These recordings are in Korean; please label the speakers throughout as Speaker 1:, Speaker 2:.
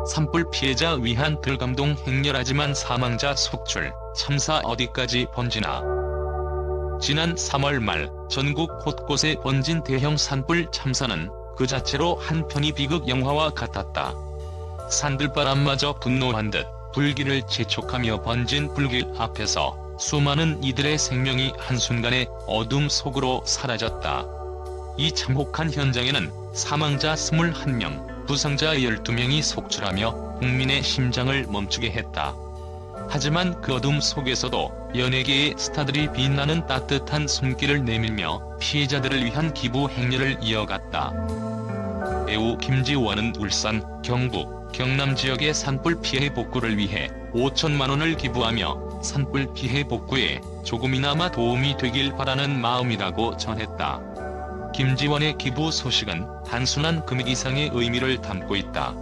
Speaker 1: 산불 피해자 위한 들감동 행렬하지만 사망자 속출, 참사 어디까지 번지나. 지난 3월 말 전국 곳곳에 번진 대형 산불 참사는 그 자체로 한편의 비극 영화와 같았다. 산들바람마저 분노한 듯 불길을 재촉하며 번진 불길 앞에서 수많은 이들의 생명이 한순간에 어둠 속으로 사라졌다. 이 참혹한 현장에는 사망자 21명, 부상자 12명이 속출하며 국민의 심장을 멈추게 했다. 하지만 그 어둠 속에서도 연예계의 스타들이 빛나는 따뜻한 손길을 내밀며 피해자들을 위한 기부 행렬을 이어갔다. 배우 김지원은 울산, 경북, 경남 지역의 산불 피해 복구를 위해 5천만 원을 기부하며 산불 피해 복구에 조금이나마 도움이 되길 바라는 마음이라고 전했다. 김지원의 기부 소식은 단순한 금액 이상의 의미를 담고 있다.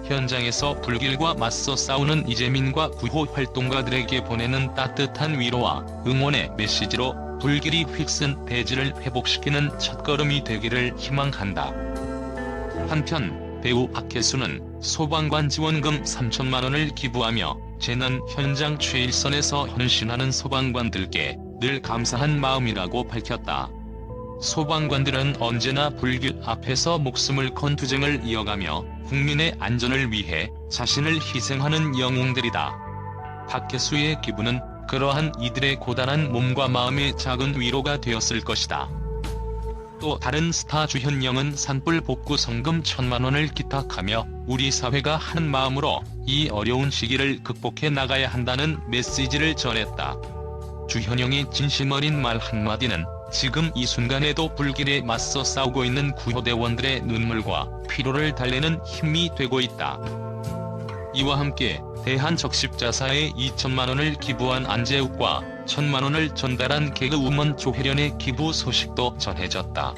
Speaker 1: 현장에서 불길과 맞서 싸우는 이재민과 구호 활동가들에게 보내는 따뜻한 위로와 응원의 메시지로 불길이 휩쓴 대지를 회복시키는 첫걸음이 되기를 희망한다. 한편 배우 박혜수는 소방관 지원금 3천만 원을 기부하며 재난 현장 최일선에서 헌신하는 소방관들께 늘 감사한 마음이라고 밝혔다. 소방관들은 언제나 불길 앞에서 목숨을 건 투쟁을 이어가며 국민의 안전을 위해 자신을 희생하는 영웅들이다. 박혜수의 기부는 그러한 이들의 고단한 몸과 마음의 작은 위로가 되었을 것이다. 또 다른 스타 주현영은 산불 복구 성금 1,000만 원을 기탁하며 우리 사회가 한 마음으로 이 어려운 시기를 극복해 나가야 한다는 메시지를 전했다. 주현영의 진심 어린 말 한마디는 지금 이 순간에도 불길에 맞서 싸우고 있는 구호대원들의 눈물과 피로를 달래는 힘이 되고 있다. 이와 함께 대한적십자사에 2천만 원을 기부한 안재욱과 1,000만 원을 전달한 개그우먼 조혜련의 기부 소식도 전해졌다.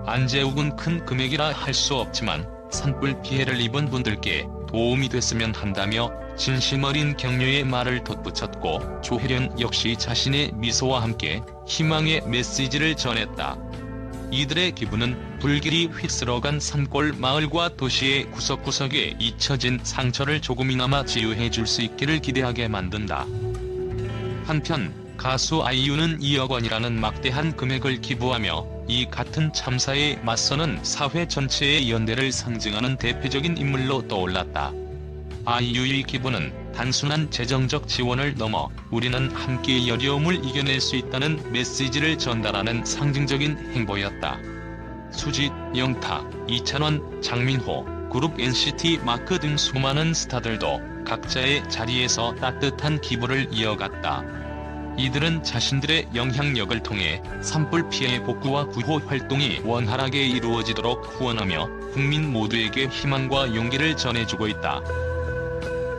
Speaker 1: 안재욱은 큰 금액이라 할 수 없지만 산불 피해를 입은 분들께 도움이 됐으면 한다며 진심 어린 격려의 말을 덧붙였고, 조혜련 역시 자신의 미소와 함께 희망의 메시지를 전했다. 이들의 기부는 불길이 휩쓸어간 산골 마을과 도시의 구석구석에 잊혀진 상처를 조금이나마 치유해 줄 수 있기를 기대하게 만든다. 한편 가수 아이유는 2억 원이라는 막대한 금액을 기부하며 이 같은 참사에 맞서는 사회 전체의 연대를 상징하는 대표적인 인물로 떠올랐다. 아이유의 기부는 단순한 재정적 지원을 넘어 우리는 함께 이 어려움을 이겨낼 수 있다는 메시지를 전달하는 상징적인 행보였다. 수지, 영탁, 이찬원, 장민호, 그룹 NCT 마크 등 수많은 스타들도 각자의 자리에서 따뜻한 기부를 이어갔다. 이들은 자신들의 영향력을 통해 산불 피해 복구와 구호 활동이 원활하게 이루어지도록 후원하며 국민 모두에게 희망과 용기를 전해주고 있다.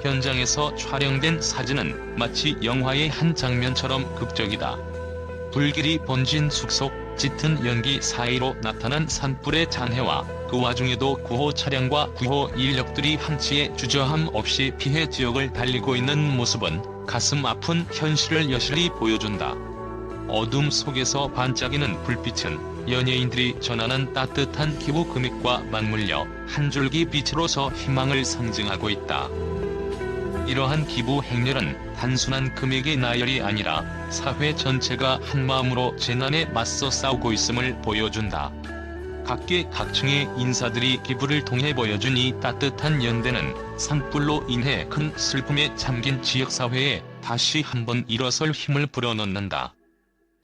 Speaker 1: 현장에서 촬영된 사진은 마치 영화의 한 장면처럼 극적이다. 불길이 번진 숲속, 짙은 연기 사이로 나타난 산불의 잔해와 그 와중에도 구호 차량과 구호 인력들이 한치의 주저함 없이 피해 지역을 달리고 있는 모습은 가슴 아픈 현실을 여실히 보여준다. 어둠 속에서 반짝이는 불빛은 연예인들이 전하는 따뜻한 기부 금액과 맞물려 한 줄기 빛으로서 희망을 상징하고 있다. 이러한 기부 행렬은 단순한 금액의 나열이 아니라 사회 전체가 한마음으로 재난에 맞서 싸우고 있음을 보여준다. 각계각층의 인사들이 기부를 통해 보여준 이 따뜻한 연대는 산불로 인해 큰 슬픔에 잠긴 지역사회에 다시 한번 일어설 힘을 불어넣는다.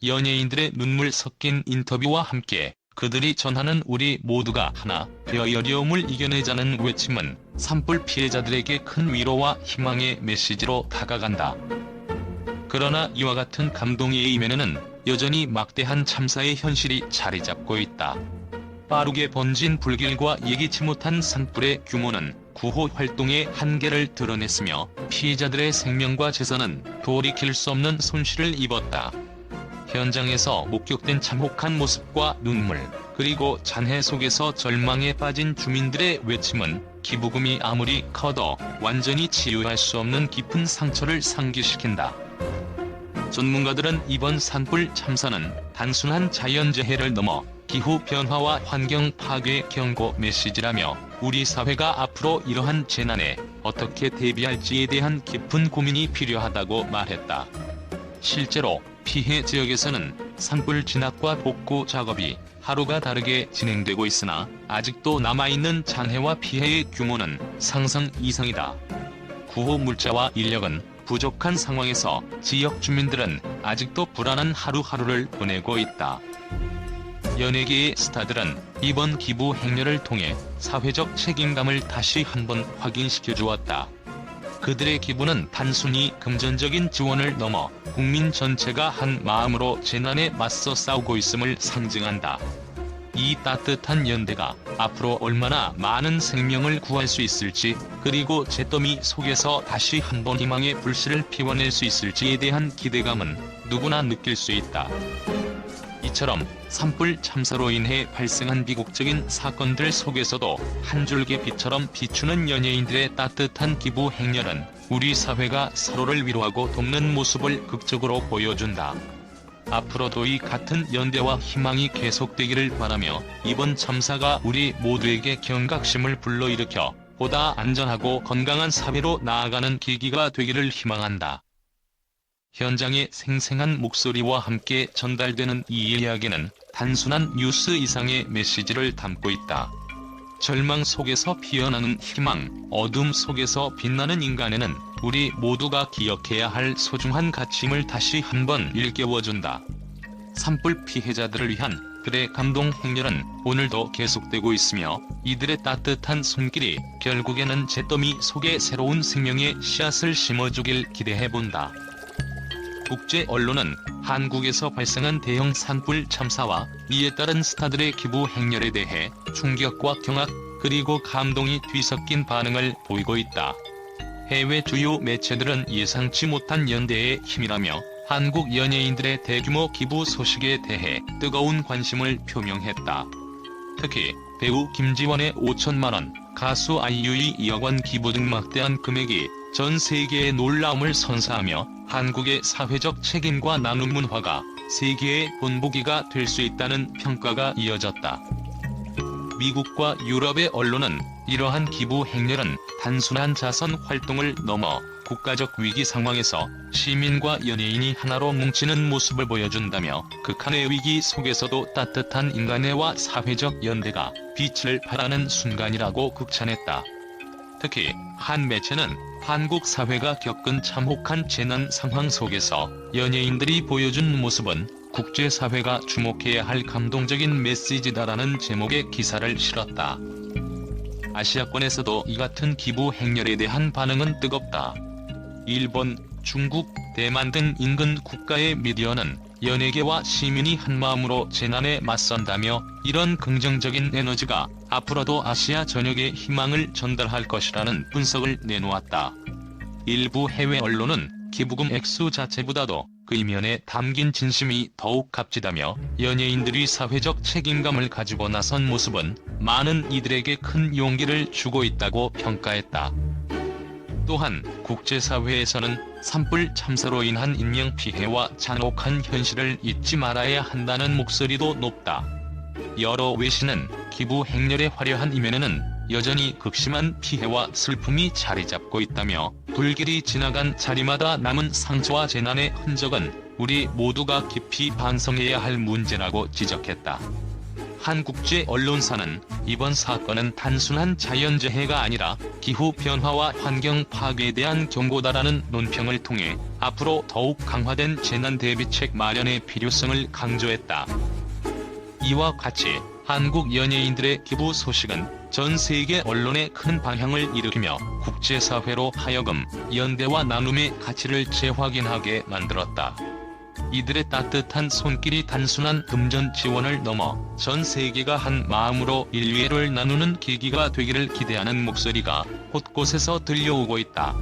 Speaker 1: 연예인들의 눈물 섞인 인터뷰와 함께 그들이 전하는 우리 모두가 하나 되어 어려움을 이겨내자는 외침은 산불 피해자들에게 큰 위로와 희망의 메시지로 다가간다. 그러나 이와 같은 감동의 이면에는 여전히 막대한 참사의 현실이 자리 잡고 있다. 빠르게 번진 불길과 예기치 못한 산불의 규모는 구호 활동의 한계를 드러냈으며 피해자들의 생명과 재산은 돌이킬 수 없는 손실을 입었다. 현장에서 목격된 참혹한 모습과 눈물, 그리고 잔해 속에서 절망에 빠진 주민들의 외침은 기부금이 아무리 커도 완전히 치유할 수 없는 깊은 상처를 상기시킨다. 전문가들은 이번 산불 참사는 단순한 자연재해를 넘어 기후 변화와 환경 파괴 경고 메시지라며 우리 사회가 앞으로 이러한 재난에 어떻게 대비할지에 대한 깊은 고민이 필요하다고 말했다. 실제로 피해 지역에서는 산불 진압과 복구 작업이 하루가 다르게 진행되고 있으나 아직도 남아있는 잔해와 피해의 규모는 상상 이상이다. 구호 물자와 인력은 부족한 상황에서 지역 주민들은 아직도 불안한 하루하루를 보내고 있다. 연예계의 스타들은 이번 기부 행렬을 통해 사회적 책임감을 다시 한번 확인시켜 주었다. 그들의 기부는 단순히 금전적인 지원을 넘어 국민 전체가 한 마음으로 재난에 맞서 싸우고 있음을 상징한다. 이 따뜻한 연대가 앞으로 얼마나 많은 생명을 구할 수 있을지, 그리고 잿더미 속에서 다시 한번 희망의 불씨를 피워낼 수 있을지에 대한 기대감은 누구나 느낄 수 있다. 이처럼 산불 참사로 인해 발생한 비극적인 사건들 속에서도 한 줄기 빛처럼 비추는 연예인들의 따뜻한 기부 행렬은 우리 사회가 서로를 위로하고 돕는 모습을 극적으로 보여준다. 앞으로도 이 같은 연대와 희망이 계속되기를 바라며 이번 참사가 우리 모두에게 경각심을 불러일으켜 보다 안전하고 건강한 사회로 나아가는 계기가 되기를 희망한다. 현장의 생생한 목소리와 함께 전달되는 이 이야기는 단순한 뉴스 이상의 메시지를 담고 있다. 절망 속에서 피어나는 희망, 어둠 속에서 빛나는 인간에는 우리 모두가 기억해야 할 소중한 가치임을 다시 한번 일깨워준다. 산불 피해자들을 위한 그의 감동 행렬은 오늘도 계속되고 있으며 이들의 따뜻한 손길이 결국에는 잿더미 속에 새로운 생명의 씨앗을 심어주길 기대해본다. 국제 언론은 한국에서 발생한 대형 산불 참사와 이에 따른 스타들의 기부 행렬에 대해 충격과 경악, 그리고 감동이 뒤섞인 반응을 보이고 있다. 해외 주요 매체들은 예상치 못한 연대의 힘이라며 한국 연예인들의 대규모 기부 소식에 대해 뜨거운 관심을 표명했다. 특히 배우 김지원의 5천만 원, 가수 아이유의 2억 원 기부 등 막대한 금액이 전 세계의 놀라움을 선사하며 한국의 사회적 책임과 나눔 문화가 세계의 본보기가 될 수 있다는 평가가 이어졌다. 미국과 유럽의 언론은 이러한 기부 행렬은 단순한 자선 활동을 넘어 국가적 위기 상황에서 시민과 연예인이 하나로 뭉치는 모습을 보여준다며 극한의 위기 속에서도 따뜻한 인간애와 사회적 연대가 빛을 발하는 순간이라고 극찬했다. 특히 한 매체는 한국 사회가 겪은 참혹한 재난 상황 속에서 연예인들이 보여준 모습은 국제사회가 주목해야 할 감동적인 메시지다라는 제목의 기사를 실었다. 아시아권에서도 이 같은 기부 행렬에 대한 반응은 뜨겁다. 일본, 중국, 대만 등 인근 국가의 미디어는 연예계와 시민이 한마음으로 재난에 맞선다며 이런 긍정적인 에너지가 앞으로도 아시아 전역에 희망을 전달할 것이라는 분석을 내놓았다. 일부 해외 언론은 기부금 액수 자체보다도 그 이면에 담긴 진심이 더욱 값지다며 연예인들이 사회적 책임감을 가지고 나선 모습은 많은 이들에게 큰 용기를 주고 있다고 평가했다. 또한 국제사회에서는 산불 참사로 인한 인명피해와 잔혹한 현실을 잊지 말아야 한다는 목소리도 높다. 여러 외신은 기부 행렬의 화려한 이면에는 여전히 극심한 피해와 슬픔이 자리잡고 있다며 불길이 지나간 자리마다 남은 상처와 재난의 흔적은 우리 모두가 깊이 반성해야 할 문제라고 지적했다. 한 국제 언론사는 이번 사건은 단순한 자연재해가 아니라 기후변화와 환경 파괴에 대한 경고다라는 논평을 통해 앞으로 더욱 강화된 재난 대비책 마련의 필요성을 강조했다. 이와 같이 한국 연예인들의 기부 소식은 전 세계 언론에 큰 방향을 일으키며 국제사회로 하여금 연대와 나눔의 가치를 재확인하게 만들었다. 이들의 따뜻한 손길이 단순한 금전 지원을 넘어 전 세계가 한 마음으로 인류애를 나누는 계기가 되기를 기대하는 목소리가 곳곳에서 들려오고 있다.